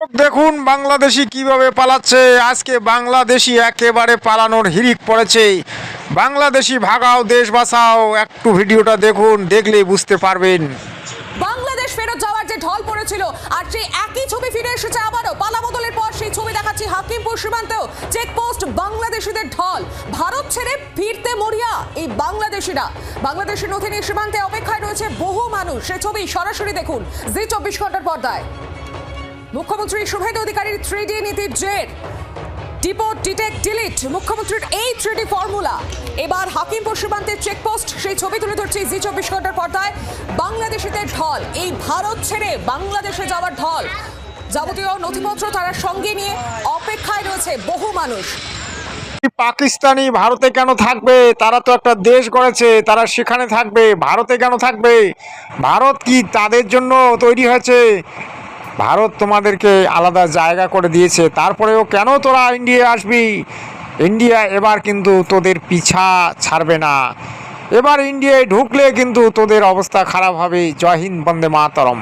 দেখুন বাংলাদেশি কিভাবে পালাচ্ছে। আজকে বাংলাদেশি একেবারে পালানোর হিড়িক পড়েছে। বাংলাদেশি ভাগাও দেশ বাঁচাও, একটু ভিডিওটা দেখুন, দেখলেই বুঝতে পারবেন। বাংলাদেশ ফেরত যাওয়ার যে ঢল পড়েছিল আর যে একই ছবি ফিরে এসেছে আবারও পালাবদলের পর সেই ছবি দেখাচ্ছি হাকিমপুর সীমান্তেও চেকপোস্ট বাংলাদেশিদের ঢল। ভারত ছেড়ে ফিরতে মরিয়া এই বাংলাদেশিরা। বাংলাদেশের নথি নিয়ে সীমান্তে অপেক্ষায় রয়েছে বহু মানুষ। সেই ছবি সরাসরি দেখুন জি 24 ঘন্টার পর্দায়। মুখ্যমন্ত্রী শুভেন্দু অধিকারীর 3D নীতির জের, ডিপোর্ট, ডিটেক্ট, ডিলিট, মুখ্যমন্ত্রীর এই 3D ফর্মুলা। এবার হাকিমপুর সীমান্তের চেকপোস্ট, সেই ছবি তুলে ধরছি জি 24 ঘন্টার পর্দায়। বাংলাদেশিদের ঢল, এই ভারত ছেড়ে বাংলাদেশে যাওয়ার ঢল। যাবতীয় নথিপত্র তারা সঙ্গে নিয়ে অপেক্ষায় রয়েছে বহু মানুষ। পাকিস্তানি ভারতে কেন থাকবে? তারা তো একটা দেশ গড়েছে, তারা সেখানে থাকবে। ভারতে কেন থাকবে? ভারত কি তাদের জন্য তৈরি হয়েছে? ভারত তোমাদেরকে আলাদা জায়গা করে দিয়েছে, তারপরেও কেন তোরা ইন্ডিয়া আসবি? ইন্ডিয়া এবার কিন্তু তোদের পিছা ছাড়বে না। এবার ইন্ডিয়ায় ঢুকলে কিন্তু তোদের অবস্থা খারাপ হবে। জয় হিন্দ, বন্দে মাতরম।